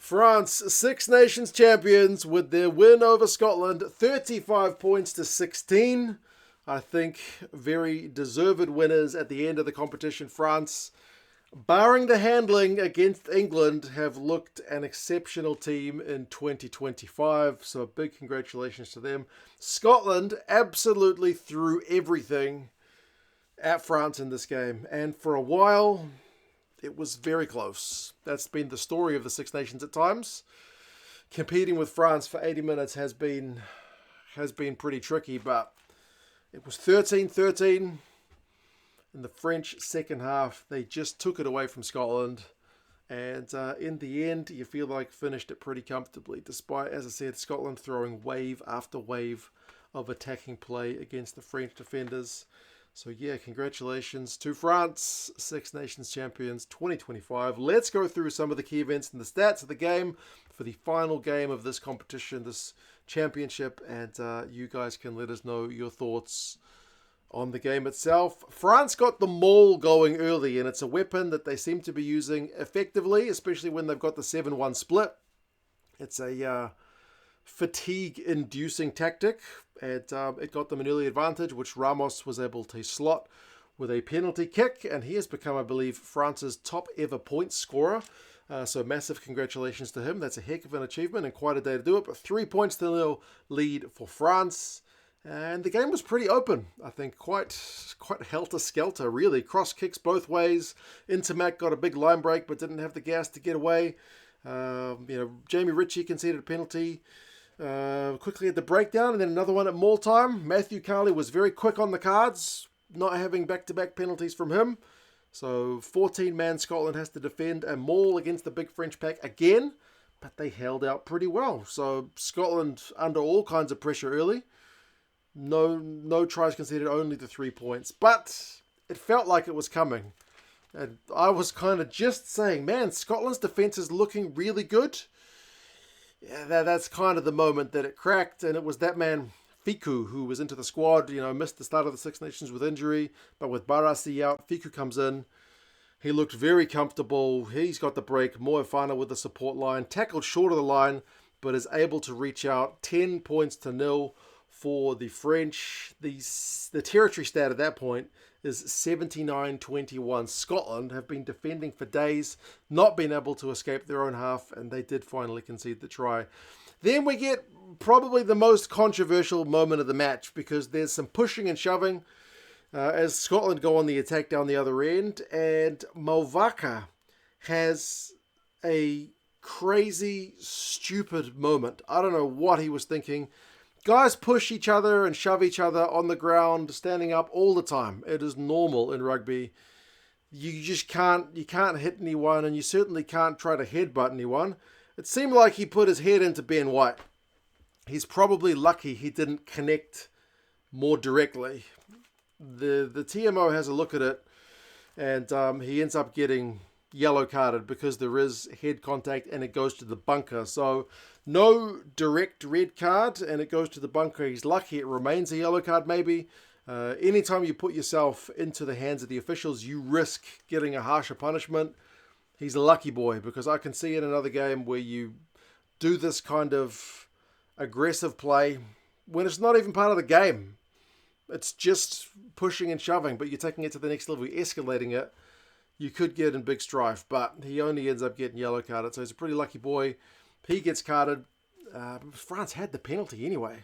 France, Six Nations champions with their win over Scotland, 35 points to 16. I think very deserved winners at the end of the competition. France, barring the handling against England, have looked an exceptional team in 2025. So a big congratulations to them. Scotland absolutely threw everything at France in this game. And for a while, it was very close. That's been the story of the Six Nations at times. Competing with France for 80 minutes has been pretty tricky, but it was 13-13 in the French second half. They just took it away from Scotland, and in the end, you feel like finished it pretty comfortably, despite, as I said, Scotland throwing wave after wave of attacking play against the French defenders. So yeah, congratulations to France, Six Nations champions 2025. Let's go through some of the key events and the stats of the game for the final game of this competition, this championship, and you guys can let us know your thoughts on the game itself. France got the maul going early, and it's a weapon that they seem to be using effectively, especially when they've got the 7-1 split. It's a fatigue-inducing tactic, and it got them an early advantage, which Ramos was able to slot with a penalty kick, and he has become, I believe, France's top ever points scorer. So massive congratulations to him. That's a heck of an achievement and quite a day to do it. But 3 points to nil lead for France. And the game was pretty open. I think quite helter-skelter, really. Cross kicks both ways. Ntamack got a big line break but didn't have the gas to get away. Jamie Ritchie conceded a penalty quickly at the breakdown, and then another one at maul time. Matthew Carley was very quick on the cards, not having back-to-back penalties from him. So 14-man Scotland has to defend a maul against the big French pack again, but they held out pretty well. So Scotland under all kinds of pressure early. No tries conceded, only the 3 points. But it felt like it was coming. And I was kind of just saying, man, Scotland's defence is looking really good. Yeah, that's kind of the moment that it cracked, and it was that man Fickou, who was into the squad, missed the start of the Six Nations with injury, but with Barassi out, Fickou comes in. He looked very comfortable. He's got the break. Moefana with the support line, tackled short of the line, but is able to reach out. 10 points to nil for the French. The territory stat at that point is 79-21. Scotland have been defending for days, not been able to escape their own half, and they did finally concede the try. Then we get probably the most controversial moment of the match, because there's some pushing and shoving as Scotland go on the attack down the other end, and Mauvaka has a crazy, stupid moment. I don't know what he was thinking. Guys push each other and shove each other on the ground, standing up all the time. It is normal in rugby. You just can't hit anyone, and you certainly can't try to headbutt anyone. It seemed like he put his head into Ben White. He's probably lucky he didn't connect more directly. The TMO has a look at it, and he ends up getting yellow carded because there is head contact and it goes to the bunker. So no direct red card, and it goes to the bunker. He's lucky it remains a yellow card maybe. Anytime you put yourself into the hands of the officials, you risk getting a harsher punishment. He's a lucky boy, because I can see in another game where you do this kind of aggressive play when it's not even part of the game. It's just pushing and shoving, but you're taking it to the next level, you're escalating it. You could get in big strife, but he only ends up getting yellow carded, so he's a pretty lucky boy. He gets carded. France had the penalty anyway,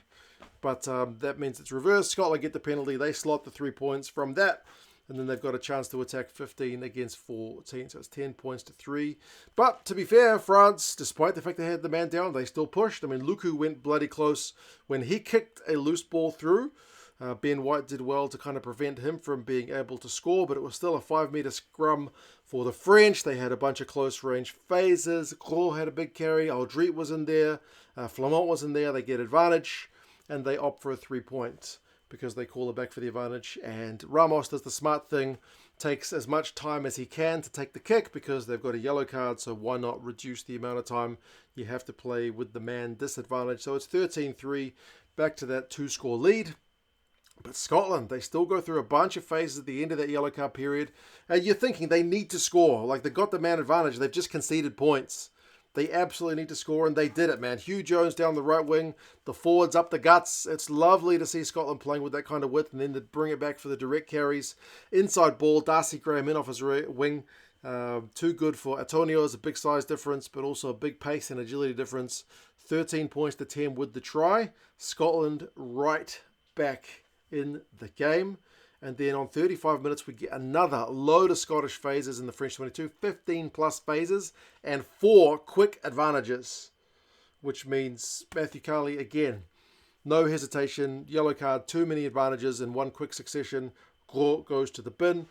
but that means it's reversed. Scotland get the penalty. They slot the 3 points from that, and then they've got a chance to attack 15 against 14, so it's 10 points to 3. But to be fair, France, despite the fact they had the man down, they still pushed. I mean, Lucu went bloody close when he kicked a loose ball through. Ben White did well to kind of prevent him from being able to score, but it was still a 5-metre scrum for the French. They had a bunch of close-range phases. Gros had a big carry. Alldritt was in there. Flament was in there. They get advantage, and they opt for a 3-point because they call it back for the advantage. And Ramos does the smart thing, takes as much time as he can to take the kick because they've got a yellow card, so why not reduce the amount of time you have to play with the man disadvantage. So it's 13-3, back to that 2-score lead. But Scotland, they still go through a bunch of phases at the end of that yellow card period. And you're thinking they need to score. Like, they've got the man advantage. They've just conceded points. They absolutely need to score, and they did it, man. Hugh Jones down the right wing, the forwards up the guts. It's lovely to see Scotland playing with that kind of width, and then to bring it back for the direct carries. Inside ball, Darcy Graham in off his wing. Too good for Atonio. Is a big size difference, but also a big pace and agility difference. 13 points to 10 with the try. Scotland right back in the game. And then on 35 minutes, we get another load of Scottish phases in the French 22. 15 plus phases and 4 quick advantages. Which means Matthew Carley, again, no hesitation. Yellow card, too many advantages in one quick succession. Gros goes to the bin.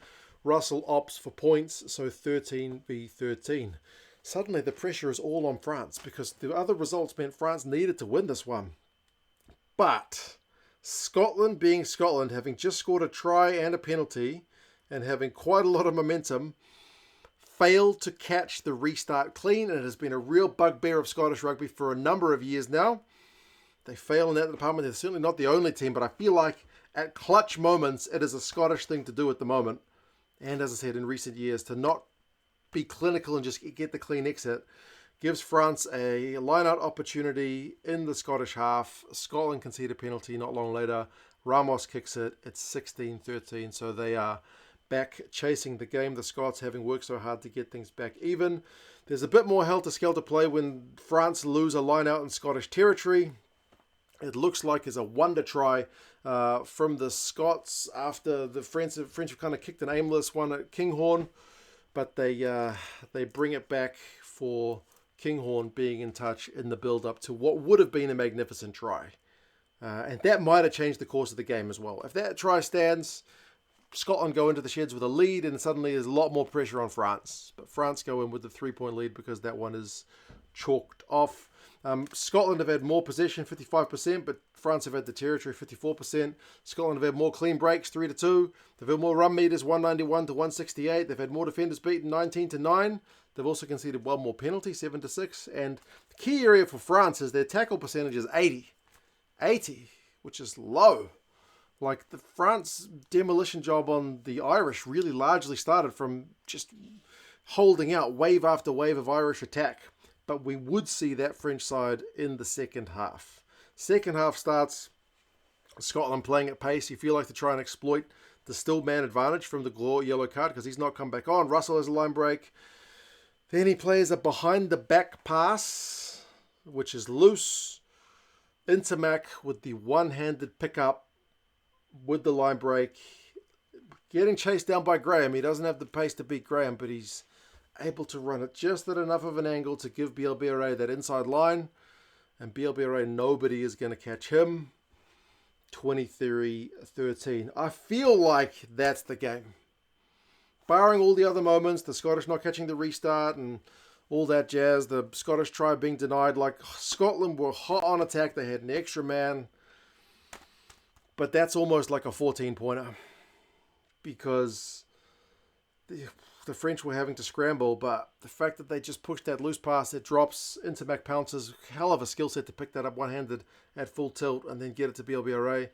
Russell opts for points, so 13v13. Suddenly the pressure is all on France because the other results meant France needed to win this one. But Scotland being Scotland, having just scored a try and a penalty and having quite a lot of momentum, failed to catch the restart clean, and it has been a real bugbear of Scottish rugby for a number of years now. They fail in that department. They're certainly not the only team, but I feel like at clutch moments it is a Scottish thing to do at the moment. And as I said, in recent years, to not be clinical and just get the clean exit gives France a line-out opportunity in the Scottish half. Scotland concede a penalty not long later. Ramos kicks it. It's 16-13, so they are back chasing the game. The Scots having worked so hard to get things back even. There's a bit more helter-skelter play when France lose a line-out in Scottish territory. It looks like it's a wonder try from the Scots after the French have kind of kicked an aimless one at Kinghorn, but they bring it back for Kinghorn being in touch in the build-up to what would have been a magnificent try. And that might have changed the course of the game as well. If that try stands, Scotland go into the sheds with a lead, and suddenly there's a lot more pressure on France. But France go in with the 3-point lead because that one is chalked off. Scotland have had more possession, 55%, but France have had the territory, 54%. Scotland have had more clean breaks, 3-2. They've had more run meters, 191 to 168. They've had more defenders beaten, 19-9. They've also conceded one more penalty, 7-6. And the key area for France is their tackle percentage is 80. 80, which is low. Like, the France demolition job on the Irish really largely started from just holding out wave after wave of Irish attack. But we would see that French side in the second half. Second half starts, Scotland playing at pace. You feel like to try and exploit the still man advantage from the Gros yellow card because he's not come back on. Russell has a line break. Then he plays a behind the back pass, which is loose. Ntamack with the one-handed pickup with the line break. Getting chased down by Graham. He doesn't have the pace to beat Graham, but he's able to run it just at enough of an angle to give Bielle-Biarrey that inside line. And Bielle-Biarrey, nobody is going to catch him. 23-13. I feel like that's the game. Barring all the other moments, the Scottish not catching the restart and all that jazz, the Scottish try being denied, like Scotland were hot on attack. They had an extra man. But that's almost like a 14-pointer. Because the French were having to scramble, but the fact that they just pushed that loose pass, it drops, Ntamack pounces, hell of a skill set to pick that up one-handed at full tilt and then get it to Bielle-Biarrey.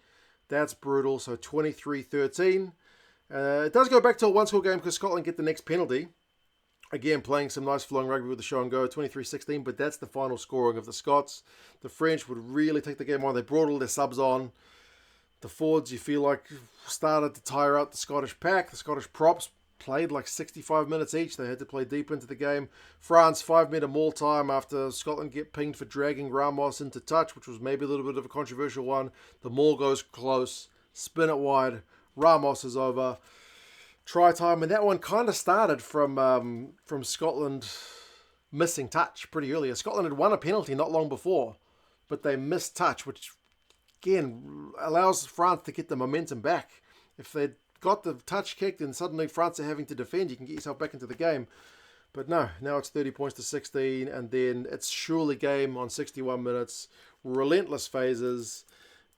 That's brutal. So 23-13. It does go back to a one-score game because Scotland get the next penalty. Again, playing some nice flowing rugby with the show and go, 23-16, but that's the final scoring of the Scots. The French would really take the game on. They brought all their subs on. The forwards, you feel like, started to tire out the Scottish pack. The Scottish props played like 65 minutes each. They had to play deep into the game. France, 5-minute maul time after Scotland get pinged for dragging Ramos into touch, which was maybe a little bit of a controversial one. The maul goes close, spin it wide. Ramos is over. Try time, and that one kind of started from Scotland missing touch pretty early. Scotland had won a penalty not long before, but they missed touch, which again allows France to get the momentum back. If they'd got the touch kicked and suddenly France are having to defend, you can get yourself back into the game. But no, now it's 30 points to 16, and then it's surely game on 61 minutes. Relentless phases.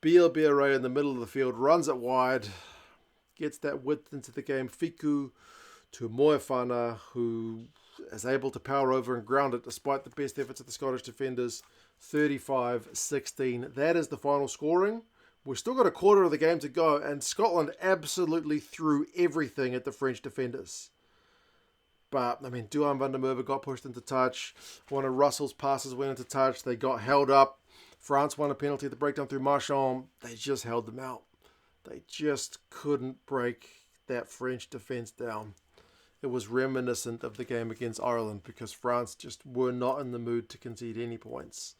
Bielle-Biarrey in the middle of the field, runs it wide, gets that width into the game. Fickou to Moefana, who is able to power over and ground it despite the best efforts of the Scottish defenders. 35-16. That is the final scoring. We've still got a quarter of the game to go, and Scotland absolutely threw everything at the French defenders. but I mean, Duan van der Merwe got pushed into touch. One of Russell's passes went into touch. They got held up. France won a penalty at the breakdown through Marchand. They just held them out. They just couldn't break that French defence down. It was reminiscent of the game against Ireland because France just were not in the mood to concede any points.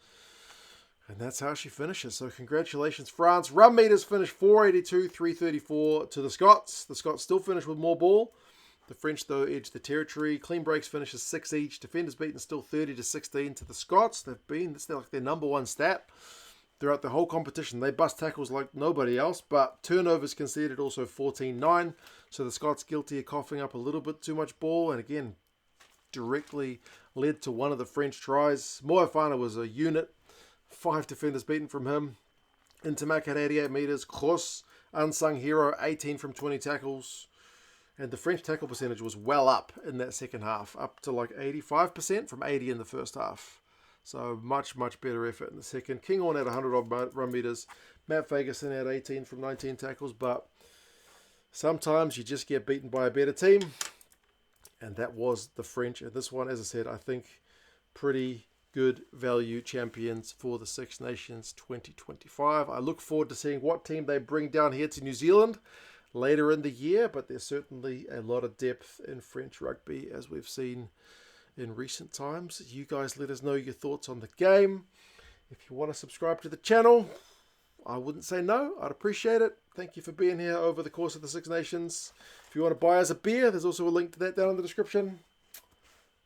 And that's how she finishes. So congratulations, France. Run meters finished 482, 334 to the Scots. The Scots still finished with more ball. The French, though, edged the territory. Clean breaks finishes 6 each. Defenders beaten still 30-16 to the Scots. That's like their number one stat throughout the whole competition. They bust tackles like nobody else, but turnovers conceded also 14-9. So the Scots guilty of coughing up a little bit too much ball. And again, directly led to one of the French tries. Moefana was a unit. 5 defenders beaten from him. Ntamack had 88 metres. Cros, unsung hero, 18 from 20 tackles. And the French tackle percentage was well up in that second half, up to like 85% from 80 in the first half. So much, much better effort in the second. Kinghorn had 100 odd run meters. Matt Fagerson had 18 from 19 tackles. But sometimes you just get beaten by a better team. And that was the French. And this one, as I said, I think pretty good value champions for the Six Nations 2025. I look forward to seeing what team they bring down here to New Zealand later in the year, but there's certainly a lot of depth in French rugby as we've seen in recent times. You guys let us know your thoughts on the game. If you want to subscribe to the channel, I wouldn't say no. I'd appreciate it. Thank you for being here over the course of the Six Nations. If you want to buy us a beer, there's also a link to that down in the description.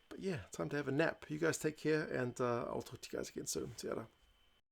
But yeah, time to have a nap. You guys take care, and I'll talk to you guys again soon. See you later.